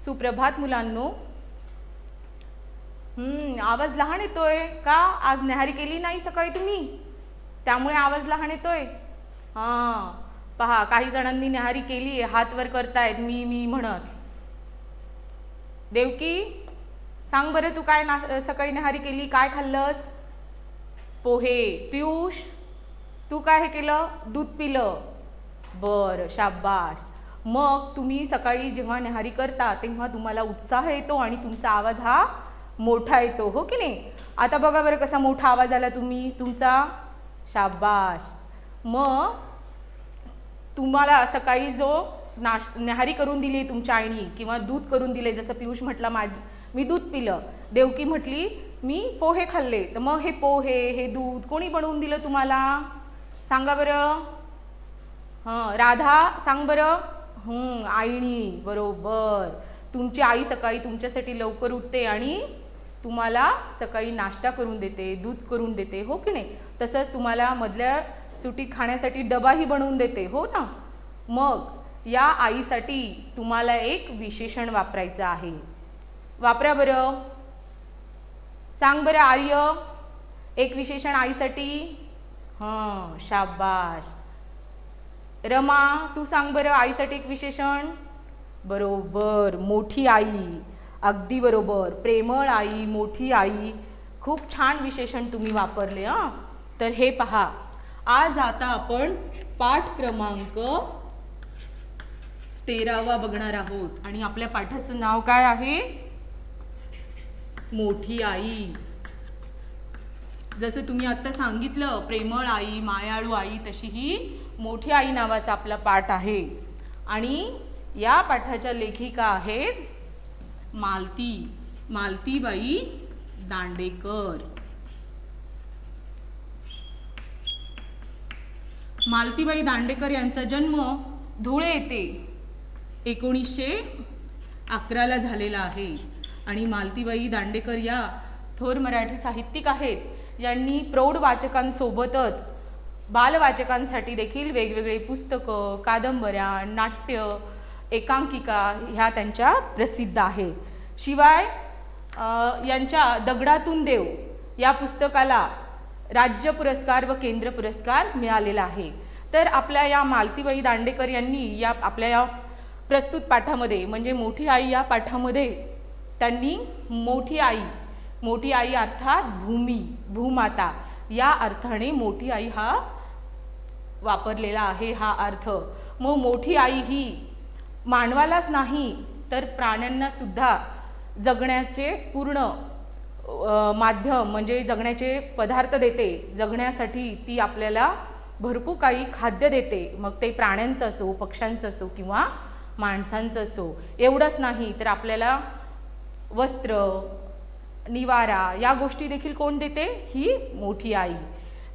सुप्रभात मुलांनो. आवाज लहान येतोय का? आज न्याहारी केली नाही सकाळी तुम्ही, त्यामुळे आवाज लहान येतोय. हां, पहा काही जणांनी न्याहारी केली, हात वर करतायत मी मी म्हणत. देवकी, सांग बरं तू काय सकाळी न्याहारी केली, काय खाल्लंस? पोहे. पियुष, तू काय हे केलं? दूध पिलं. बरं, शाबाश. मग तुम्ही सकाळी जेव्हा न्याहारी करता तेव्हा तुम्हाला उत्साह येतो आणि तुमचा आवाज हा मोठा येतो, हो की नाही? आता बघा बरं कसा मोठा आवाज आला तुमचा. शाबाश. मग तुम्हाला सकाळी जो न्याहारी करून दिली तुमच्या आईने किंवा दूध करून दिले, जसं पियुष म्हटला मी दूध पिलं, देवकी म्हटली मी पोहे खाल्ले, तर मग हे पोहे हे दूध कोणी बनवून दिलं तुम्हाला? सांगा बरं. राधा, सांग बरं. आईनी. बरोबर. तुमची आई सकाळी तुमच्यासाठी लवकर उठते आणि तुम्हाला सकाळी नाश्ता करून देते, दूध करून देते, हो की नाही? तसंच तुम्हाला मधल्या सुट्टीत खाण्यासाठी डबाही बनवून देते, हो ना? मग या आईसाठी तुम्हाला एक विशेषण वापरायचं आहे. वापरा बरं. सांग बरं आर्य, एक विशेषण आईसाठी. शाबाश. रमा, तू सांग बरं आईसाठी एक विशेषण. बरोबर, मोठी आई. अगदी बरोबर, प्रेमळ आई, मोठी आई. खूप छान विशेषण तुम्ही वापरले. तर हे पहा, आज आता आपण पाठ क्रमांक 13वा बघणार आहोत आणि आपल्या पाठाचं नाव काय आहे? मोठी आई. जसं तुम्ही आता सांगितलं, प्रेमळ आई, मायाळू आई, तशी ही मोठी आई नावाचा आपला पाठ आहे. आणि या पाठाच्या लेखिका आहेत मालतीबाई दांडेकर. मालतीबाई दांडेकर यांचा जन्म धुळे येथे 1911ला झालेला आहे. आणि मालतीबाई दांडेकर या थोर मराठी साहित्यिक आहेत. यांनी प्रौढ वाचकांसोबतच बालवाचकांसाठी देखील वेगवेगळे पुस्तकं, कादंबऱ्या, नाट्य, एकांकिका ह्या त्यांच्या प्रसिद्ध आहेत. शिवाय यांच्या दगडातून देव या पुस्तकाला राज्य पुरस्कार व केंद्र पुरस्कार मिळालेला आहे. तर आपल्या या मालतीबाई दांडेकर यांनी आपल्या या प्रस्तुत पाठामध्ये म्हणजे मोठी आई या पाठामध्ये त्यांनी मोठी आई अर्थात भूमाता या अर्थाने मोठी आई हा वापरलेला आहे हा अर्थ. मग मोठी आई ही मानवालाच नाही तर प्राण्यांना सुद्धा जगण्याचे पूर्ण माध्यम म्हणजे जगण्याचे पदार्थ देते. जगण्यासाठी ती आपल्याला भरपूर काही खाद्य देते, मग ते प्राण्यांचं असो, पक्ष्यांचं असो किंवा माणसांचं असो. एवढंच नाही तर आपल्याला वस्त्र, निवारा या गोष्टी देखील कोण देते? ही मोठी आई.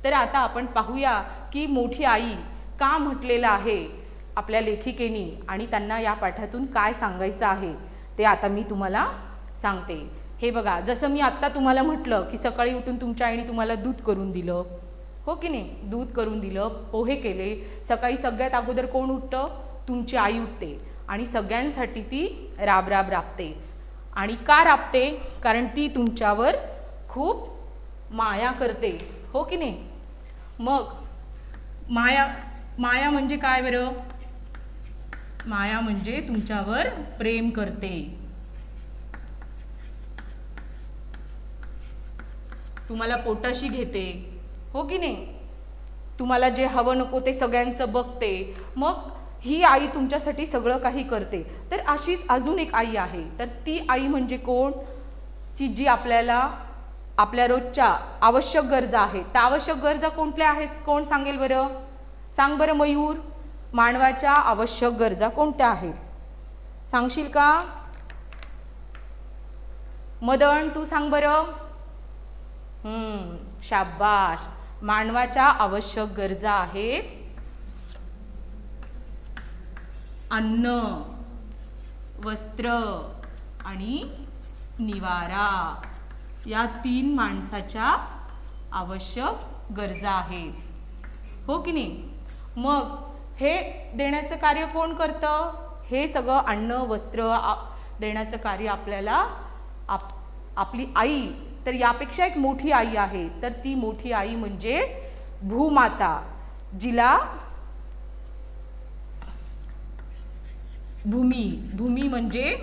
तर आता आपण पाहूया की मोठी आई का म्हटलेलं आहे आपल्या लेखिकेनी आणि त्यांना या पाठातून काय सांगायचं आहे ते आता मी तुम्हाला सांगते. हे बघा, जसं मी आत्ता तुम्हाला म्हटलं की सकाळी उठून तुमच्या आईने तुम्हाला दूध करून दिलं, हो की नाही? दूध करून दिलं, पोहे केले. सकाळी सगळ्यात अगोदर कोण उठतं? तुमची आई उठते आणि सगळ्यांसाठी ती राबते. आणि का राबते? कारण ती तुमच्यावर खूप माया करते, हो की नाही? मग माया म्हणजे काय बरं? माया म्हणजे तुमच्यावर प्रेम करते. तुम्हाला पोटाशी घेते, हो की नाही? तुम्हाला जे हवं नको ते सगळ्यांचं बघते. मग ही आई तुमच्यासाठी सगळं काही करते. तर अशीच अजून एक आई आहे. तर ती आई म्हणजे कोण? जी आपल्याला आपल्या रोजच्या आवश्यक गरजा आहेत. त्या आवश्यक गरजा कोणत्या आहेत? कोण सांगेल बरं? सांग बरं मयूर, मानवाच्या आवश्यक गरजा कोणत्या आहेत? सांगशील का? मदन, तू सांग बरं. शाबाश. मानवाच्या आवश्यक गरजा आहेत अन्न, वस्त्र आणि निवारा. या 3 माणसाच्या आवश्यक गरजा आहेत, हो की नाही? मग हे देण्याचं कार्य कोण करतं? हे सगळं अन्न, वस्त्र देण्याचं कार्य आपल्याला आपली आई, तर यापेक्षा एक मोठी आई आहे, तर ती मोठी आई म्हणजे भूमाता, जिला भूमी म्हणजे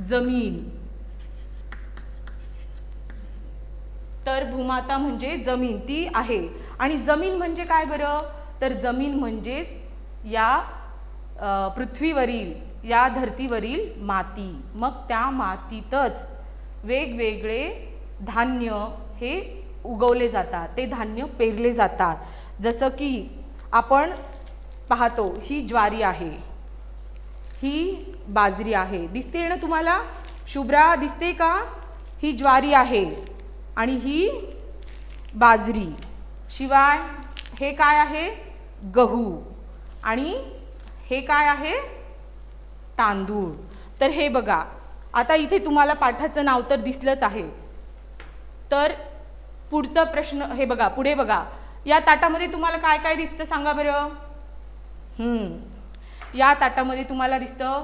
जमीन, तर भूमाता म्हणजे जमीन ती आहे. आणि जमीन म्हणजे काय बरं, तर जमीन म्हणजेच या पृथ्वीवरील, या धर्तीवरील माती. मग त्या मातीतच वेगवेगळे धान्य हे उगवले जातात, ते धान्य पेरले जातात. जसं की आपण पाहतो, ही ज्वारी आहे, ही बाजरी आहे. दिसते ना तुम्हाला, शुभ्रा दिसते का? ही ज्वारी आहे आणि ही बाजरी. शिवाय हे काय आहे? गहू. आणि हे काय आहे? तांदूळ. तर हे बघा, आता इथे तुम्हाला पाठाचं नाव तर दिसलंच आहे. तर पुढचा प्रश्न हे बघा, पुढे बघा, या ताटामध्ये तुम्हाला काय काय दिसतं सांगा बरं. या ताटामध्ये तुम्हाला दिसतं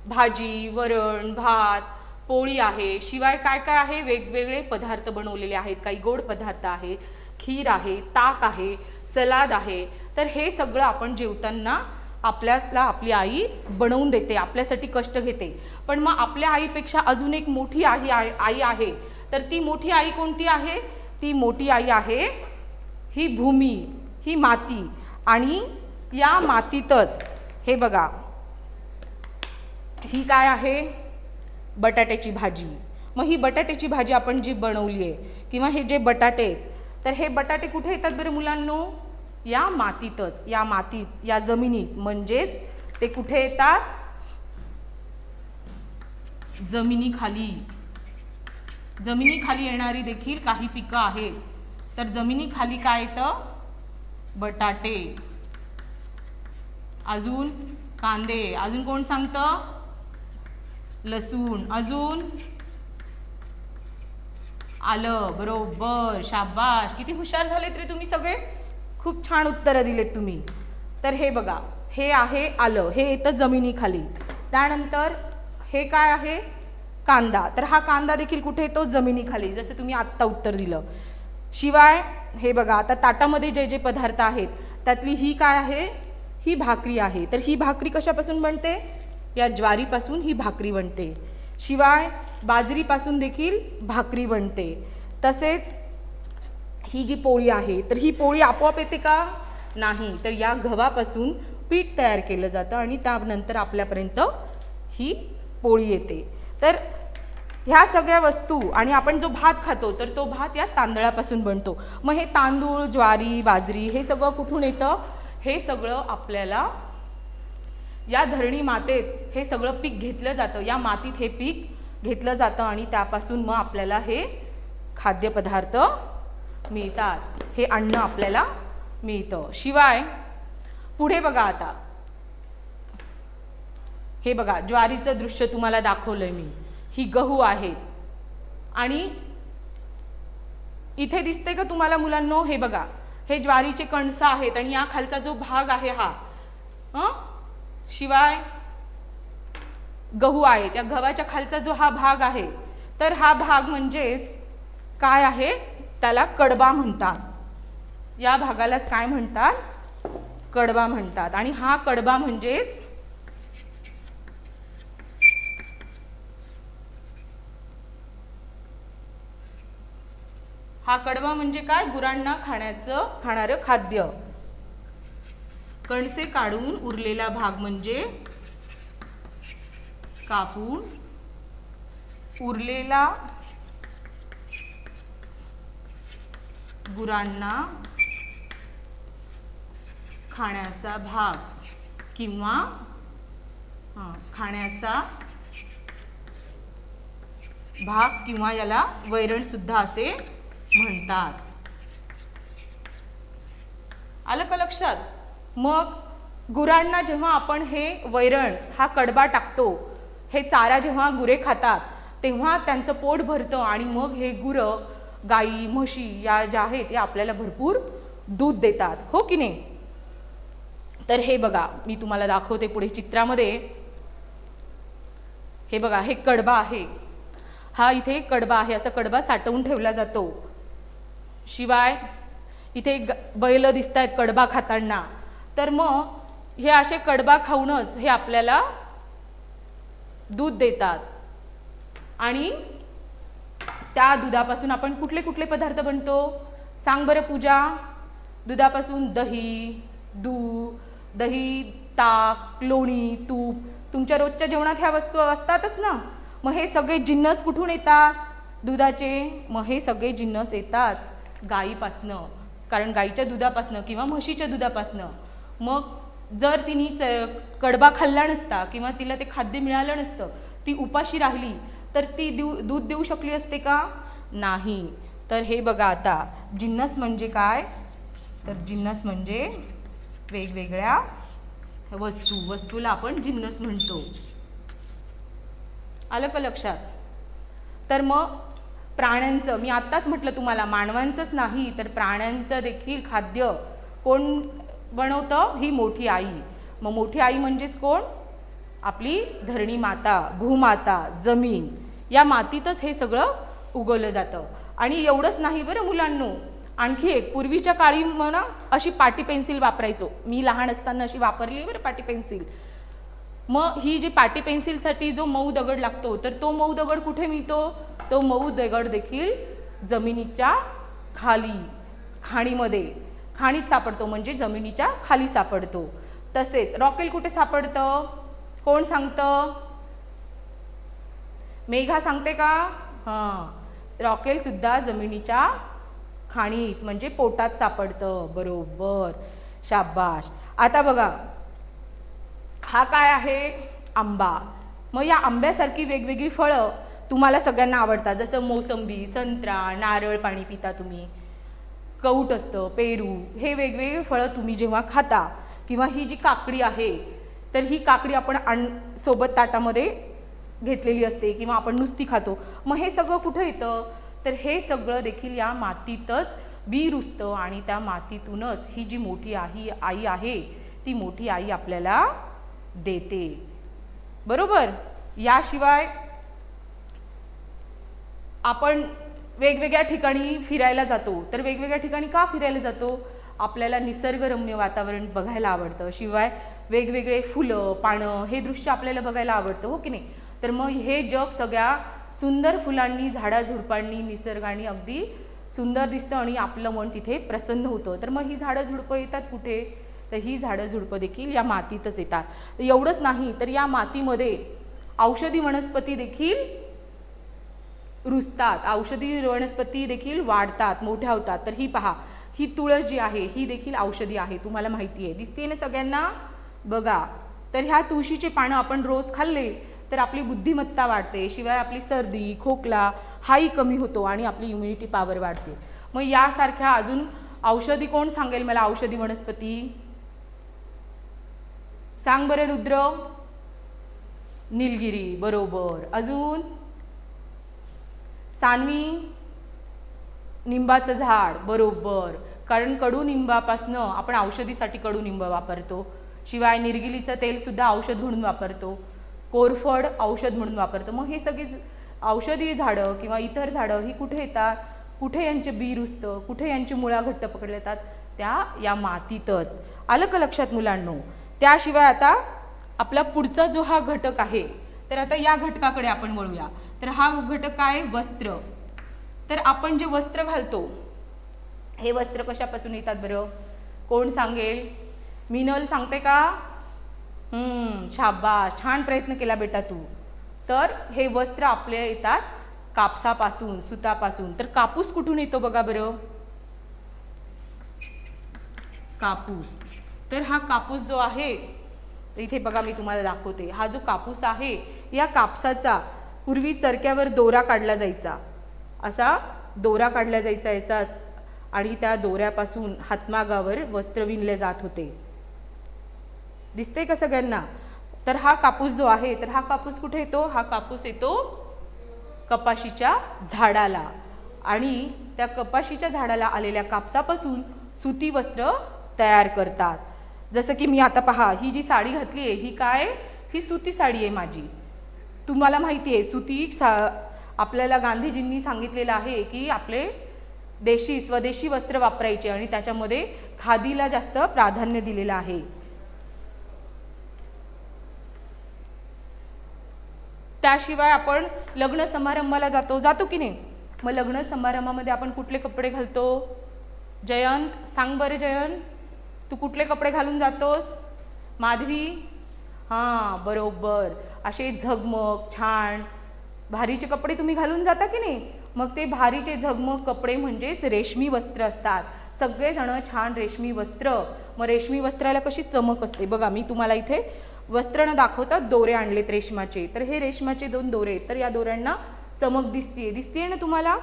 भाजी, वरण, भात, पोळी आहे. शिवाय काय काय आहे? वेगवेगळे पदार्थ बनवलेले आहेत. काही गोड पदार्थ आहे, खीर आहे, ताक आहे, सलाद आहे. तर हे सगळं आपण जेवताना आपल्याला आपली आई बनवून देते, आपल्यासाठी कष्ट घेते. पण मग आपल्या आईपेक्षा अजून एक मोठी आई आहे. तर ती मोठी आई कोणती आहे? ती मोठी आई आहे ही भूमी, ही माती. आणि या मातीतच हे बघा, ही काय आहे? बटाट्याची भाजी. मग ही बटाट्याची भाजी आपण जी बनवली आहे, किंवा हे जे बटाटे, तर हे बटाटे कुठे येतात बरं मुलांनो? या मातीतच, या मातीत, या जमिनीत. म्हणजेच ते कुठे येतात? जमिनीखाली. जमिनीखाली येणारी देखील काही पिकं आहेत. तर जमिनीखाली काय येतं? बटाटे, अजून कांदे, अजून कोण सांगतं? लसूण, अजून आलं. बरोबर, शाबाश, किती हुशार झालेत रे तुम्ही सगळे, खूप छान उत्तरं दिलेत तुम्ही. तर हे बघा, हे आहे आलं, हे येतं जमिनीखाली. त्यानंतर हे काय आहे? कांदा. तर हा कांदा देखील कुठे येतो? जमिनीखाली, जसं तुम्ही आत्ता उत्तर दिलं. शिवाय हे बघा, आता ताटामध्ये जे जे पदार्थ आहेत त्यातली ही काय आहे? ही भाकरी आहे. तर ही भाकरी कशापासून बनते? या ज्वारीपासून ही भाकरी बनते. शिवाय बाजरीपासून देखील भाकरी बनते. तसेच ही जी पोळी आहे, तर ही पोळी आपोआप येते का? नाही. तर या गव्हापासून पीठ तयार केलं जातं आणि त्यानंतर आपल्यापर्यंत ही पोळी येते. तर ह्या सगळ्या वस्तू, आणि आपण जो भात खातो तर तो भात या तांदळापासून बनतो. मग हे तांदूळ, ज्वारी, बाजरी हे सगळं कुठून येतं? हे सगळं आपल्याला या धरणी मातेत हे सगळं पीक घेतलं जातं. या मातीत हे पीक घेतलं जातं आणि त्यापासून मग आपल्याला हे खाद्यपदार्थ मिळतात, हे अन्न आपल्याला मिळतं. शिवाय पुढे बघा, आता हे बघा, ज्वारीचं दृश्य तुम्हाला दाखवलंय मी. ही गहू आहे आणि इथे दिसते का तुम्हाला मुलांनो? हे बघा, हे ज्वारीचे कणसं आहेत आणि या खालचा जो भाग आहे हा शिवाय गहू आहे. त्या गव्हाच्या खालचा जो हा भाग आहे, तर हा भाग म्हणजेच काय आहे? त्याला कडबा म्हणतात. या भागालाच काय म्हणतात? कडबा म्हणतात. आणि हा कडबा म्हणजेच काय? गुरांना खाणारं खाद्य. कणसे काढून उरलेला भाग म्हणजे कापून उरलेला गुरांना खाण्याचा भाग किंवा खाण्याचा भाग, किंवा याला वैरण सुद्धा असे म्हणतात. आलं का लक्षात? मग गुरांना जेव्हा आपण हे वैरण, हा कडबा टाकतो, हे चारा जेव्हा गुरे खातात तेव्हा त्यांचं पोट भरतं आणि मग हे गुरं, गाई, म्हशी या ज्या आहेत त्या आपल्याला भरपूर दूध देतात, हो की नाही? तर हे बघा, मी तुम्हाला दाखवते पुढे चित्रामध्ये. हे बघा, हे कडबा आहे, हा इथे कडबा आहे, असा कडबा साठवून ठेवला जातो. शिवाय इथे बैल दिसत आहेत कडबा खाताना, तर मग हे असे कडबा खाऊनच हे आपल्याला दूध देतात. आणि त्या दुधापासून आपण कुठले कुठले पदार्थ बनतो सांग बरं पूजा? दुधापासून दही, दही, ताक, लोणी, तूप. तुमच्या रोजच्या जेवणात ह्या वस्तू असतातच ना. मग हे सगळे जिन्नस कुठून येतात दुधाचे? मग हे सगळे जिन्नस येतात गाईपासनं, कारण गाईच्या दुधापासनं किंवा म्हशीच्या दुधापासनं. मग जर तिने कडबा खाल्ला नसता किंवा तिला ते खाद्य मिळालं नसतं, ती उपाशी राहिली, तर ती दूध देऊ शकली असते का? नाही. तर हे बघा, आता जिन्नस म्हणजे काय? तर जिन्नस म्हणजे वेगवेगळ्या वस्तूला आपण जिन्नस म्हणतो. आलं का लक्षात? तर मग प्राण्यांचं, मी आत्ताच म्हटलं तुम्हाला, मानवांचंच नाही तर प्राण्यांचं देखील खाद्य कोण बनवतं? ही मोठी आई. मग मोठी आई म्हणजेच कोण? आपली धरणी माता, भूमाता, जमीन. या मातीतच हे सगळं उगवलं जातं. आणि एवढंच नाही बरं मुलांनो, आणखी एक, पूर्वीच्या काळी म्हणा अशी पाटी पेन्सिल वापरायचो. मी लहान असताना अशी वापरली बरं पाटी पेन्सिल. मग ही जी पाटी पेन्सिलसाठी जो मऊ दगड लागतो, तर तो मऊ दगड कुठे मिळतो? तो मऊ दगड देखील जमिनीच्या खाली, खाणीत सापडतो, म्हणजे जमिनीच्या खाली सापडतो. तसेच रॉकेल कुठे सापडतं? कोण सांगतं? मेघा सांगते का? रॉकेल सुद्धा जमिनीच्या खाणीत म्हणजे पोटात सापडतं. बरोबर, शाबाश. आता बघा, हा काय आहे? आंबा. मग या आंब्यासारखी वेगवेगळी फळं तुम्हाला सगळ्यांना आवडतात, जसं मोसंबी, संत्रा, नारळ पाणी पिता तुम्ही, कौट असतं, पेरू. हे वेगवेगळे फळं तुम्ही जेव्हा खाता, किंवा ही जी काकडी आहे, तर ही काकडी आपण सोबत ताटामध्ये घेतलेली असते किंवा आपण नुसती खातो. मग हे सगळं कुठं येतं? तर हे सगळं देखील या मातीतच बी रुजतं आणि त्या मातीतूनच ही जी मोठी आई आहे, ती मोठी आई आपल्याला देते. बरोबर. याशिवाय आपण वेगवेगळ्या ठिकाणी फिरायला जातो. तर वेगवेगळ्या ठिकाणी का फिरायला जातो? आपल्याला निसर्गरम्य वातावरण बघायला आवडतं. शिवाय वेगवेगळे फुलं, पानं, हे दृश्य आपल्याला बघायला आवडतं, हो की नाही? तर मग हे जग सगळ्या सुंदर फुलांनी, झाडाझुडपांनी, निसर्गाने अगदी सुंदर दिसतं आणि आपलं मन तिथे प्रसन्न होतं. तर मग ही झाडं झुडपं येतात कुठे? तर ही झाडं झुडपं देखील या मातीतच येतात. एवढंच नाही, तर या मातीमध्ये औषधी वनस्पती देखील रुजतात, औषधी वनस्पती देखील वाढतात, मोठ्या होतात. तर ही पहा, ही तुळस जी आहे ही देखील औषधी आहे, तुम्हाला माहिती आहे, दिसते ना सगळ्यांना? बघा, तर ह्या तुळशीचे पानं आपण रोज खाल्ले तर आपली बुद्धिमत्ता वाढते. शिवाय आपली सर्दी, खोकला हाही कमी होतो आणि आपली इम्युनिटी पॉवर वाढते. मग यासारख्या अजून औषधी कोण सांगेल मला? औषधी वनस्पती सांग बरं रुद्र. निलगिरी, बरोबर. अजून सानवी, निंबाचं झाड, बरोबर. कारण कडुनिंबापासनं आपण औषधीसाठी कडुनिंब वापरतो. शिवाय निलगिरीचं तेल सुद्धा औषध म्हणून वापरतो. कोरफड औषध म्हणून वापरतो. मग हे सगळी औषधी झाडं किंवा इतर झाडं ही कुठे येतात? कुठे यांचे बी रुजतं? कुठे यांची मुळा घट्ट पकडल्या जातात? त्या या मातीतच. आलं का लक्षात मुलांनो? त्याशिवाय आता आपला पुढचा जो हा घटक आहे, तर आता या घटकाकडे आपण वळूया. तर हा घटक काय? वस्त्र. तर आपण जे वस्त्र घालतो, हे वस्त्र कशापासून येतात बरं? कोण सांगेल? मिनल सांगते का? शाबास, छान प्रयत्न केला बेटा तू. तर हे वस्त्र आपले येतात कापसापासून, सुतापासून. तर कापूस कुठून येतो बघा बरं? कापूस. तर हा कापूस जो आहे, इथे बघा मी तुम्हाला दाखवते. हा जो कापूस आहे, या कापसाचा पूर्वी चरक्यावर दोरा काढला जायचा, असा दोरा काढला जायचा याचा, आणि त्या दोऱ्यापासून हातमागावर वस्त्र विणले जात होते. दिसते का सगळ्यांना? तर हा कापूस जो आहे, तर हा कापूस कुठे येतो? हा कापूस येतो कपाशीच्या झाडाला, आणि त्या कपाशीच्या झाडाला आलेल्या कापसापासून सुती वस्त्र तयार करतात. जसं की मी आता पहा, ही जी साडी घातली आहे, ही काय? ही सुती साडी आहे माझी. तुम्हाला माहिती आहे आपल्याला गांधीजींनी सांगितलेलं आहे की आपले देशी स्वदेशी वस्त्र वापरायचे आणि त्याच्यामध्ये खादीला जास्त प्राधान्य दिलेलं आहे. त्याशिवाय आपण लग्न समारंभाला जातो की नाही? मग लग्न समारंभामध्ये आपण कुठले कपडे घालतो? जयंत सांग बरं. जयंत तू कुठले कपडे घालून जातोस? माधवी हां बरोबर, असे झगमग छान भारीचे कपडे तुम्ही घालून जाता की नाही? मग ते भारीचे झगमग कपडे म्हणजेच रेशमी वस्त्र असतात. सगळेजण छान रेशमी वस्त्र. मग रेशमी वस्त्राला कशी चमक असते बघा. मी तुम्हाला इथे वस्त्र न दाखवता दोरे आणलेत रेशमाचे. तर हे रेशमाचे 2 दोरे, तर या दोऱ्यांना चमक दिसतीये ना तुम्हाला?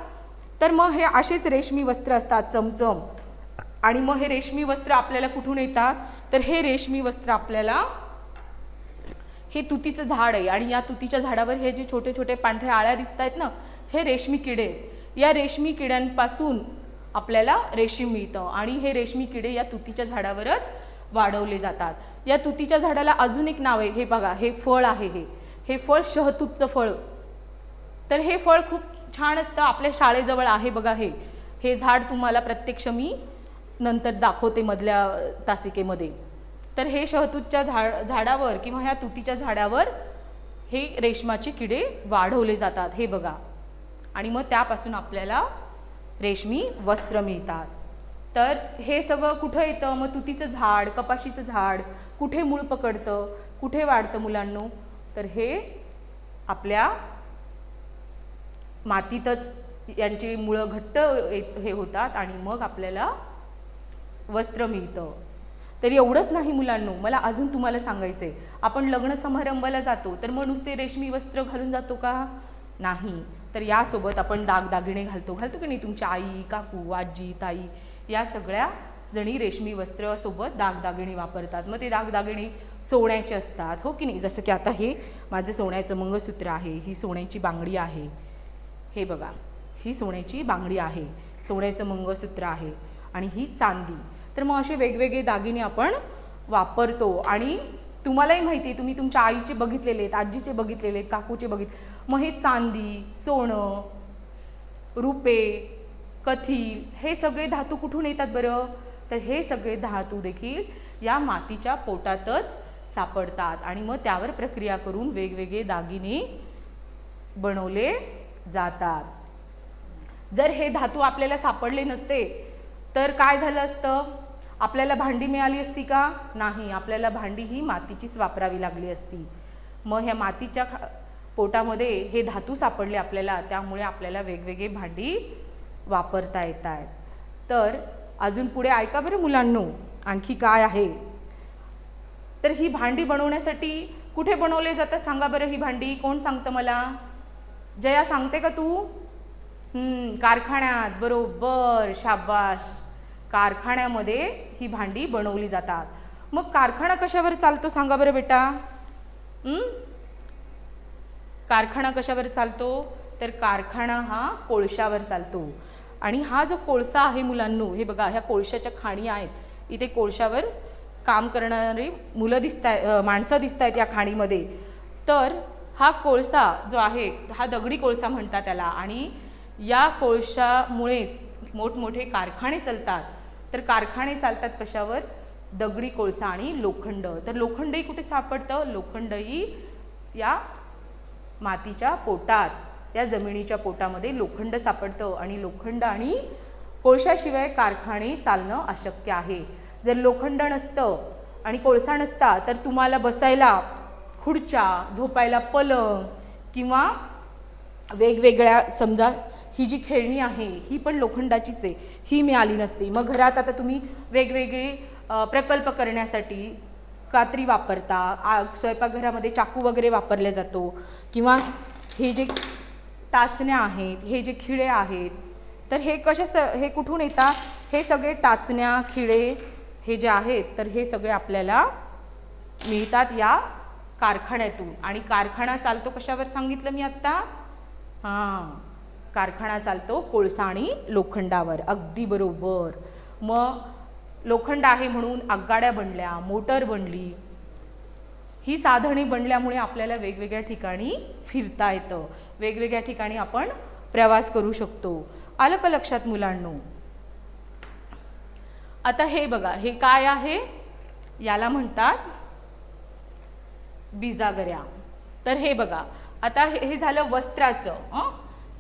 तर मग हे असेच रेशमी वस्त्र असतात चमचम. आणि मग हे रेशमी वस्त्र आपल्याला कुठून येतात? तर हे रेशमी वस्त्र आपल्याला, हे तुतीचं झाड आहे आणि या तुतीच्या झाडावर हे जे छोटे छोटे पांढऱ्या आळ्या दिसत आहेत ना, हे रेशमी किडे. या रेशमी किड्यांपासून आपल्याला रेशीम मिळतं आणि हे रेशमी किडे या तुतीच्या झाडावरच वाढवले जातात. या तुतीच्या झाडाला अजून एक नाव आहे. हे बघा, हे फळ आहे. हे फळ शहतूतचं फळ. तर हे फळ खूप छान असतं. आपल्या शाळेजवळ आहे बघा. हे झाड तुम्हाला प्रत्यक्ष मी नंतर दाखवते मधल्या तासिकेमध्ये. तर हे शहतूतच्या झाडावर किंवा ह्या तुतीच्या झाडावर हे रेशमाचे किडे वाढवले जातात. हे बघा. आणि मग त्यापासून आपल्याला रेशमी वस्त्र मिळतात. तर हे सगळं कुठं येतं? मग तुतीचं झाड, कपाशीचं झाड कुठे मूळ पकडतं, कुठे वाढतं मुलांनो? तर हे आपल्या मातीतच यांची मुळं घट्ट हे होतात आणि मग आपल्याला वस्त्र मिळतं. तर एवढंच नाही मुलांनो, मला अजून तुम्हाला सांगायचंय. आपण लग्न समारंभाला जातो तर मग नुसते रेशमी वस्त्र घालून जातो का? नाही. तर यासोबत आपण दागदागिने घालतो की नाही? तुमच्या आई, काकू, आजी, ताई या सगळ्या जणी रेशमी वस्त्र सोबत दागदागिने वापरतात. मग ते दागदागिने सोन्याचे असतात, हो की नाही? जसं की आता हे माझं सोन्याचं मंगळसूत्र आहे, ही सोन्याची बांगडी आहे. हे बघा, ही सोन्याची बांगडी आहे, सोन्याचं मंगळसूत्र आहे आणि ही चांदी. तर मग असे वेगवेगळे दागिने आपण वापरतो. आणि तुम्हालाही माहिती आहे, तुम्ही तुमच्या आईचे बघितलेले आहेत, आजीचे बघितलेले आहेत, काकूचे बघितले. मग हे चांदी, सोनं, रुपे, कथील हे सगळे धातू कुठून येतात बरं? तर हे सगळे धातू देखील या मातीच्या पोटातच सापडतात आणि मग त्यावर प्रक्रिया करून वेगवेगळे दागिने बनवले जातात. जर हे धातू आपल्याला सापडले नसते तर काय झालं असतं? आपल्याला भांडी मिळाली असती का? नाही. आपल्याला भांडी ही मातीचीच वापरावी लागली असती. मग ह्या मातीच्या पोटामध्ये हे धातू सापडले आपल्याला, त्यामुळे आपल्याला वेगवेगळे भांडी वापरता येत आहेत. तर अजून पुढे ऐका बरं मुलांनो, आणखी काय आहे? तर ही भांडी बनवण्यासाठी कुठे बनवले जातात सांगा बरं? ही भांडी कोण सांगतं मला? जया सांगते का तू? कारखान्यात. बरोबर, शाबाश. कारखान्यामध्ये ही भांडी बनवली जातात. मग कारखाना कशावर चालतो सांगा बरं बेटा? कारखाना कशावर चालतो? तर कारखाना हा कोळशावर चालतो. आणि हा जो कोळसा आहे मुलांनो, हे बघा, ह्या कोळशाच्या खाणी आहेत. इथे कोळशावर काम करणारी मुलं दिसतायत, माणसं दिसतायत या खाणीमध्ये. तर हा कोळसा जो आहे हा दगडी कोळसा म्हणतात त्याला. आणि या कोळशामुळेच मोठमोठे कारखाने चालतात. तर कारखाने चालतात कशावर? दगडी कोळसा आणि लोखंड. तर लोखंडही कुठे सापडतं? लोखंडही या मातीच्या पोटात, त्या जमिनीच्या पोटामध्ये लोखंड सापडतं. आणि लोखंड आणि कोळशाशिवाय कारखाने चालणं अशक्य आहे. जर लोखंड नसतं आणि कोळसा नसता तर तुम्हाला बसायला खुर्च्या, झोपायला पलंग किंवा वेगवेगळ्या, समजा ही जी खेळणी आहे ही पण लोखंडाचीच आहे, ही मिळाली नसती. मग घरात आता तुम्ही वेगवेगळे प्रकल्प करण्यासाठी कात्री वापरता, स्वयंपाकघरामध्ये चाकू वगैरे वापरला जातो. किंवा हे जे टाचण्या आहेत, हे जे खिळे आहेत, तर हे हे कुठून येतात? हे सगळे टाचण्या, खिळे हे जे आहेत तर हे सगळे आपल्याला मिळतात या कारखान्यातून. आणि कारखाना चालतो कशावर सांगितलं मी आत्ता? कारखाना चालतो कोळसा आणि लोखंडावर. अगदी बरोबर. मग लोखंड आहे म्हणून आगगाड्या बनल्या, मोटर बनली. ही साधने बनल्यामुळे आपल्याला वेगवेगळ्या ठिकाणी फिरता येतं, वेगवेगळ्या ठिकाणी आपण प्रवास करू शकतो. आलं का लक्षात मुलांनो? आता हे बघा, हे काय आहे? याला म्हणतात बिजागऱ्या. तर हे बघा, आता हे झालं वस्त्राचं.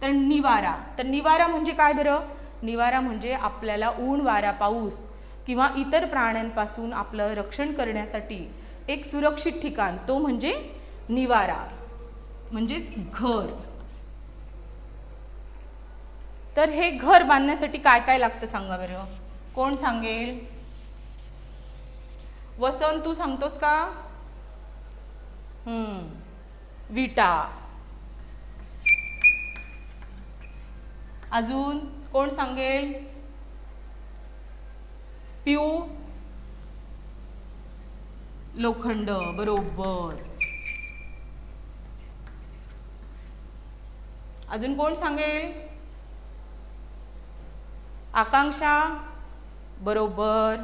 तर निवारा. तर निवारा म्हणजे काय बरं? निवारा म्हणजे आपल्याला ऊन, वारा, पाऊस किंवा इतर प्राण्यांपासून आपलं रक्षण करण्यासाठी एक सुरक्षित ठिकाण, तो म्हणजे निवारा, म्हणजेच घर. तर हे घर बांधण्यासाठी काय काय लागतं सांगा बरं? कोण सांगेल? वसंत, तू सांगतोस का? विटा. अजून कोण सांगेल? पिऊ? लोखंड. बरोबर. अजून कोण सांगेल? आकांक्षा? बरोबर.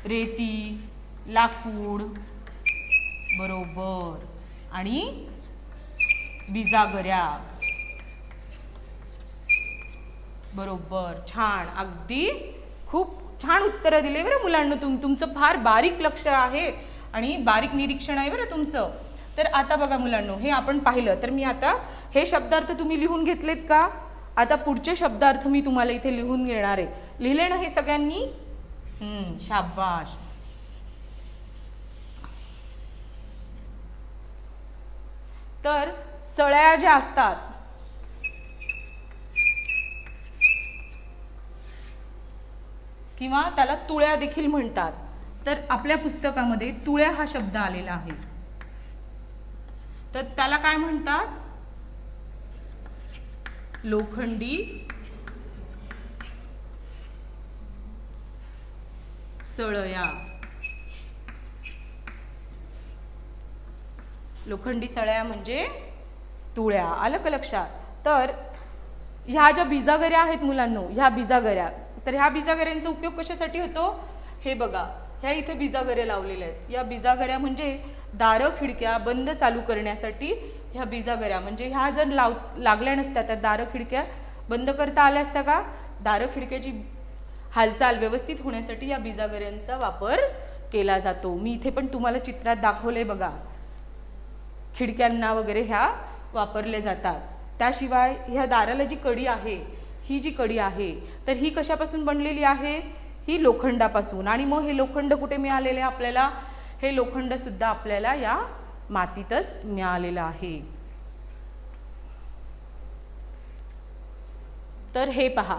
रेती, लाकूड. बरोबर. आणि बिजागऱ्या. बरोबर. छान. अगदी खूप छान उत्तरं दिले बरं मुलांना. तुमचं फार बारीक लक्ष आहे आणि बारीक निरीक्षण आहे बरं तुमचं. तर आता बघा मुलांनो, हे आपण पाहिलं. तर मी आता हे शब्दार्थ तुम्ही लिहून घेतलेत का? आता पुढचे शब्दार्थ मी तुम्हाला इथे लिहून घेणार आहे. लिहिले ना हे सगळ्यांनी? शाबाश. तर सळ्या ज्या असतात, किंवा त्याला तुळ्या देखील म्हणतात. तर आपल्या पुस्तकामध्ये तुळ्या हा शब्द आलेला आहे. तर त्याला काय म्हणतात? लोखंडी सळया. लोखंडी सळया म्हणजे तुळ्या. आलं का लक्षात? तर ह्या ज्या बिजागऱ्या आहेत मुलांनो, ह्या बिजागऱ्या, तर ह्या बिजागऱ्यांचा उपयोग कशासाठी होतो? हे बघा, ह्या इथे बिजागऱ्या लावलेल्या आहेत. या बिजागऱ्या म्हणजे दारं खिडक्या बंद चालू करण्यासाठी ह्या बिजागऱ्या, म्हणजे ह्या जर लागल्या नसत्या तर दारं खिडक्या बंद करता आल्या असत्या का? दारं खिडक्याची हालचाल व्यवस्थित होण्यासाठी या बिजागऱ्यांचा वापर केला जातो. मी इथे पण तुम्हाला चित्रात दाखवले बघा. खिडक्यांना वगैरे ह्या वापरले जातात. त्याशिवाय ह्या दाराला जी कडी आहे, ही जी कडी आहे, तर ही कशापासून बनलेली आहे? ही लोखंडापासून. आणि मग हे लोखंड कुठे मिळालेले आपल्याला? हे लोखंड सुद्धा आपल्याला या मातीतच मिळालेलं आहे. तर हे पहा.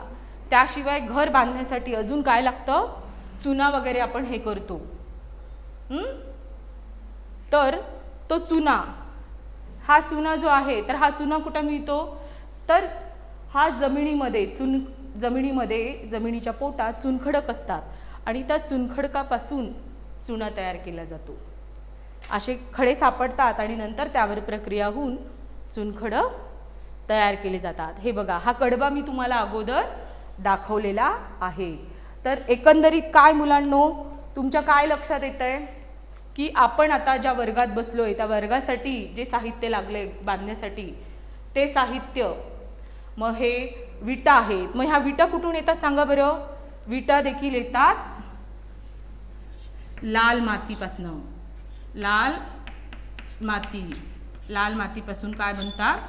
त्याशिवाय घर बांधण्यासाठी अजून काय लागतं? चुना वगैरे आपण हे करतो. तर तो चुना, हा चुना जो आहे, तर हा चुना कुठं मिळतो? तर हा जमिनीमध्ये जमिनीच्या पोटात चुनखडक असतात आणि त्या चुनखडकापासून चुना तयार केला जातो. असे खडे सापडतात आणि नंतर त्यावर प्रक्रिया होऊन चुनखडं तयार केले जातात. हे बघा, हा कडबा मी तुम्हाला अगोदर दाखवलेला आहे. तर एकंदरीत काय मुलांनो, तुमच्या काय लक्षात येतंय की आपण आता ज्या वर्गात बसलोय त्या वर्गासाठी जे साहित्य लागले बांधण्यासाठी, ते साहित्य, मग हे विटा आहेत. मग ह्या विटा कुठून येतात सांगा बरं? विटा देखील येतात लाल मातीपासून. लाल मातीपासून काय बनतात?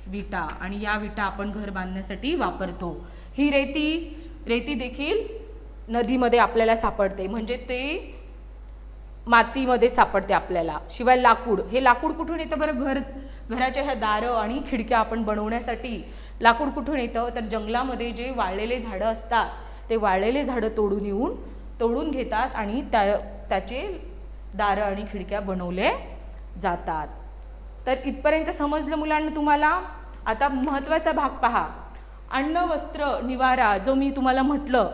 विटा. आणि या विटा आपण घर बांधण्यासाठी वापरतो. ही रेती देखील नदीमध्ये आपल्याला सापडते, म्हणजे ते मातीमध्ये सापडते आपल्याला. शिवाय लाकूड, हे लाकूड कुठून येतं बरं? घराच्या ह्या दारं आणि खिडक्या आपण बनवण्यासाठी लाकूड कुठून येतं? तर जंगलामध्ये जे वाळलेले झाडं असतात, ते वाळलेले झाडं तोडून घेतात आणि त्याचे दारं आणि खिडक्या बनवले जातात. तर इथपर्यंत समजलं मुलांना तुम्हाला? आता महत्त्वाचा भाग पहा. अन्न, वस्त्र, निवारा जो मी तुम्हाला म्हटलं,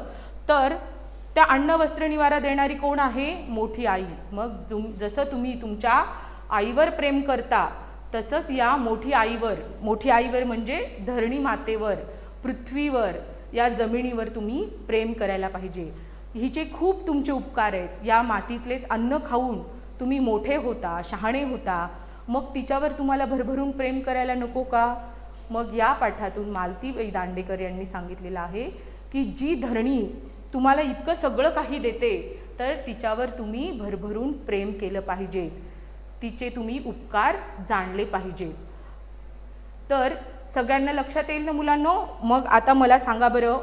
तर त्या अन्न, वस्त्र, निवारा देणारी कोण आहे? मोठी आई. मग जसं तुम्ही तुमच्या आईवर प्रेम करता, तसंच या मोठी आईवर म्हणजे धरणी मातेवर, पृथ्वीवर, या जमिनीवर तुम्ही प्रेम करायला पाहिजे. हिचे खूप तुमचे उपकार आहेत. या मातीतलेच अन्न खाऊन तुम्ही मोठे होता, शहाणे होता, मग तिच्यावर तुम्हाला भरभरून प्रेम करायला नको का? मग या पाठातून मालतीबाई दांडेकर यांनी सांगितलेलं आहे की जी धरणी तुम्हाला इतकं सगळं काही देते तर तिच्यावर तुम्ही भरभरून प्रेम केलं पाहिजे, तिचे तुम्ही उपकार जाणले पाहिजेत. तर सगळ्यांना लक्षात येईल ना मुलांनो? मग आता मला सांगा बरं,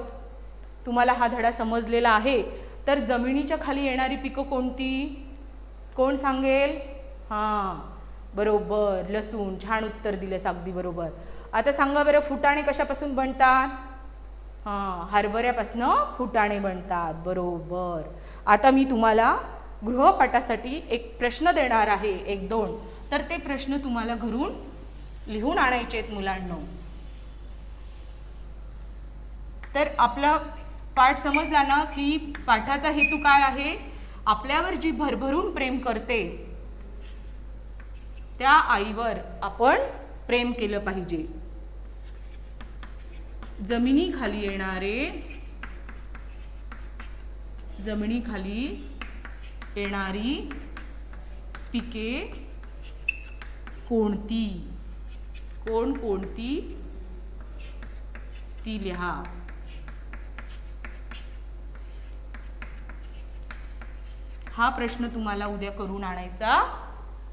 तुम्हाला हा धडा समजलेला आहे तर जमिनीच्या खाली येणारी पिकं कोणती? कोण सांगेल? हां, बरोबर, लसूण. छान उत्तर दिलंस, अगदी बरोबर. आता सांगा बरं, फुटाणे कशापासून बनतात? हां, हरभऱ्यापासून फुटाणे बनतात, बरोबर. आता मी तुम्हाला गृहपाठासाठी एक प्रश्न देणार आहे, 1-2. तर ते प्रश्न तुम्हाला घरून लिहून आणायचे आहेत मुलांनो. तर आपला पाठ समजला ना की पाठाचा हेतू काय आहे? आपल्यावर जी भरभरून प्रेम करते त्या आईवर आपण प्रेम केलं पाहिजे. जमिनीखाली येणारी पिके कोणती? कोणती ती लिहा. हा प्रश्न तुम्हाला उद्या करून आणायचा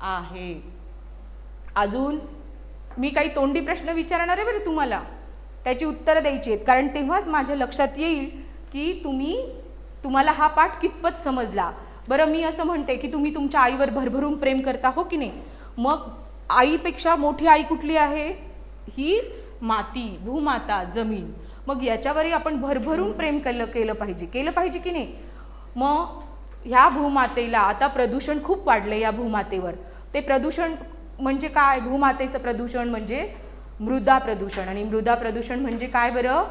आहे. अजून मी काही तोंडी प्रश्न विचारणार आहे बरं तुम्हाला, त्याची उत्तरं द्यायची आहेत, कारण तेव्हाच माझ्या लक्षात येईल की तुम्हाला हा पाठ कितपत समजला. बरं, मी असं म्हणते की तुम्ही तुमच्या आईवर भरभरून प्रेम करता, हो की नाही? मग आईपेक्षा मोठी आई कुठली आहे? ही माती, भूमाता, जमीन. मग याच्यावरही आपण भरभरून प्रेम केलं पाहिजे की नाही? मग ह्या भूमातेला आता प्रदूषण खूप वाढलं या भूमातेवर. ते प्रदूषण म्हणजे काय? भूमातेचं प्रदूषण म्हणजे मृदा प्रदूषण. आणि मृदा प्रदूषण म्हणजे काय बरं?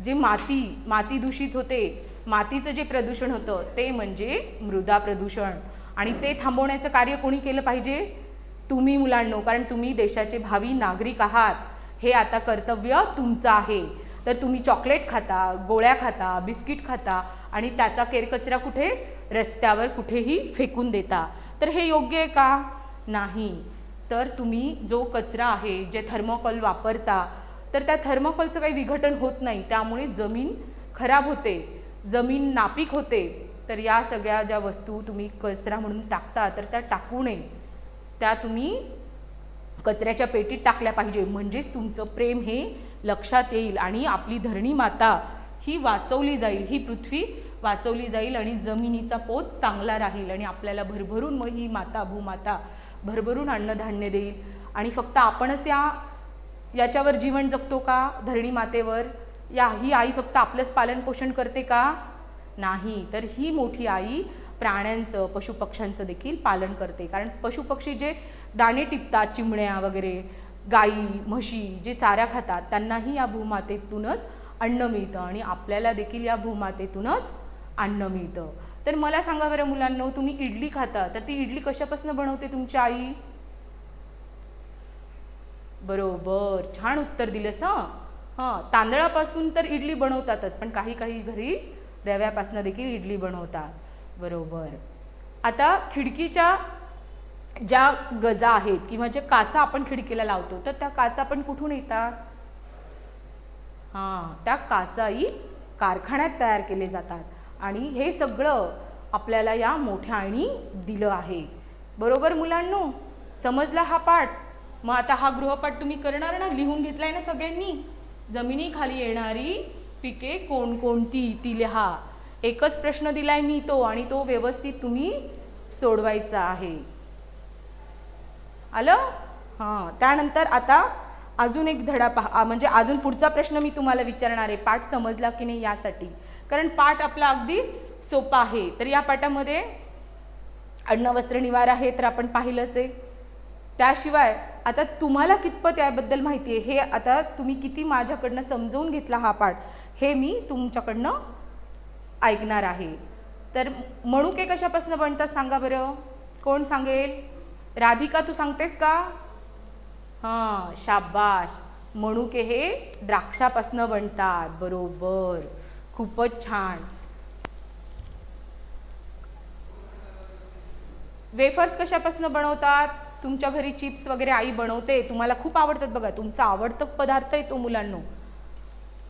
जे माती दूषित होते, मातीचं जे प्रदूषण होतं ते म्हणजे मृदा प्रदूषण. आणि ते थांबवण्याचं कार्य कोणी केलं पाहिजे? तुम्ही मुलांनो, कारण तुम्ही देशाचे भावी नागरिक आहात. हे आता कर्तव्य तुमचं आहे. तर तुम्ही चॉकलेट खाता, गोळ्या खाता, बिस्किट खाता आणि त्याचा केरकचरा कुठे? रस्त्यावर कुठेही फेकून देता. तर हे योग्य आहे का? नाही. तर तुम्ही जो कचरा आहे, जे थर्मोकॉल वापरता, तर त्या थर्मोकॉलचं काही विघटन होत नाही, त्यामुळे जमीन खराब होते, जमीन नापीक होते. तर या सगळ्या ज्या वस्तू तुम्ही कचरा म्हणून टाकता तर त्या टाकू नये, त्या तुम्ही कचऱ्याच्या पेटीत टाकल्या पाहिजे. म्हणजेच तुमचं प्रेम हे लक्षात येईल आणि आपली धरणी माता ही वाचवली जाईल, ही पृथ्वी वाचवली जाईल आणि जमिनीचा पोत चांगला राहील आणि आपल्याला भरभरून मग ही भूमाता भरभरून अन्नधान्य देईल. आणि फक्त आपणच याच्यावर जीवन जगतो का? धरणी मातेवर ही आई फक्त आपलंच पालन पोषण करते का? नाही. तर ही मोठी आई प्राण्यांचं, पशुपक्ष्यांचं देखील पालन करते. कारण पशुपक्षी जे दाणे टिपतात, चिमण्या वगैरे, गाई म्हशी जे चारा खातात, त्यांनाही या भूमातेतूनच अन्न मिळतं आणि आपल्याला देखील या भूमातेतूनच अन्न मिळतं. तर मला सांगा बरं मुलांनो, तुम्ही इडली खाता तर ती इडली कशापासून बनवते तुमची आई? बरोबर, छान उत्तर दिलंस. हां, तांदळापासून तर इडली बनवतातच, पण काही घरी रव्यापासून देखील इडली बनवतात. बरोबर. आता खिडकीच्या ज्या गजा आहेत किंवा जे काचा आपण खिडकीला लावतो, तर त्या काचा पण कुठून येतात? हां, त्या काचाही कारखान्यात तयार केले जातात. आणि हे सगळं आपल्याला या मोठ्या आईनी दिलं आहे. बरोबर मुलांनो, समजला हा पाठ? मग आता हा गृहपाठ तुम्ही करणार ना, लिहून घेतलाय ना सगळ्यांनी? जमिनीखाली येणारी पिके कोणकोणती ती लिहा. एकच प्रश्न दिलाय मी आणि तो व्यवस्थित तुम्ही सोडवायचा आहे. आलं? हां, त्यानंतर आता अजून एक धडा पहा, म्हणजे अजून पुढचा प्रश्न मी तुम्हाला विचारणार आहे, पाठ समजला की नाही यासाठी. कारण पाठ आपला अगदी सोपा आहे. तर या पाठामध्ये अन्न वस्त्र निवारा हे तर आपण पाहिलंच आहे. त्याशिवाय आता तुम्हाला कितपत याबद्दल माहिती आहे, हे आता तुम्ही किती माझ्याकडनं समजवून घेतला हा पाठ, हे मी तुमच्याकडनं ऐकणार आहे. तर मणुके कशापासून बनतात सांगा बरं? कोण सांगेल? राधिका, तू सांगतेस का? हां, शाबाश. मणुके हे द्राक्षापासून बनतात. बरोबर, खूपच छान. वेफर्स कशापासून बनवतात? तुमच्या घरी चिप्स वगैरे आई बनवते, तुम्हाला खूप आवडतात बघा, तुमचा आवडता पदार्थ आहे तो मुलांनो.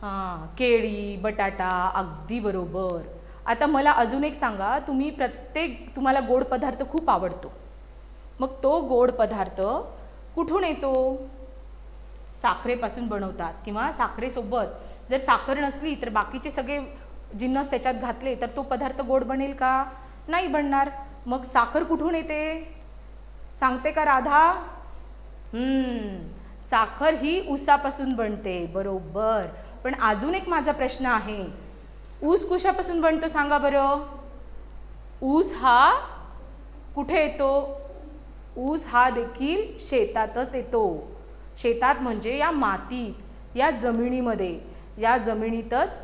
हां, केळी, बटाटा, अगदी बरोबर. आता मला अजून एक सांगा, तुम्हाला गोड पदार्थ खूप आवडतो, मग तो गोड पदार्थ कुठून येतो? साखरेपासून बनवतात, किंवा साखरेसोबत जर साखर नसली तर बाकीचे सगळे जिन्नस त्याच्यात घातले तर तो पदार्थ गोड बनेल का? नाही बनणार. मग साखर कुठून येते सांगते का राधा? साखर ही ऊसापासून बनते, बरोबर. पण अजून एक माझा प्रश्न आहे, ऊस कशापासून बनतो सांगा बरं? ऊस हा कुठे येतो? ऊस हा देखील शेतातच येतो. शेतात म्हणजे या मातीत, या जमिनीमध्ये, या जमिनीतच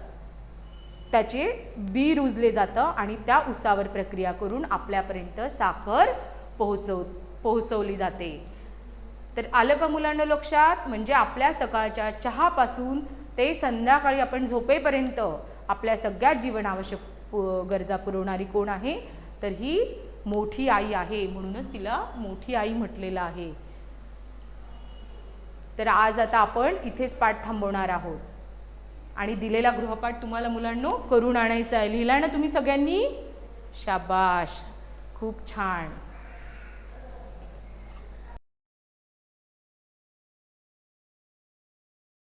त्याचे बी रुजले जातं आणि त्या ऊसावर प्रक्रिया करून आपल्यापर्यंत साखर पोहोचवली जाते. तर आलं का मुलांना लक्षात? म्हणजे आपल्या सकाळच्या चहापासून ते संध्याकाळी आपण झोपेपर्यंत आपल्या सगळ्या जीवनावश्यक गरजा पुरवणारी कोण आहे? तर ही मोठी आई आहे, म्हणूनच तिला मोठी आई म्हटलेलं आहे. तर आज आता आपण इथेच पाठ थांबवणार आहोत आणि दिलेला गृहपाठ तुम्हाला मुलांनो करून आणायचा आहे. लिहिला ना तुम्ही सगळ्यांनी? शाबाश, खूप छान.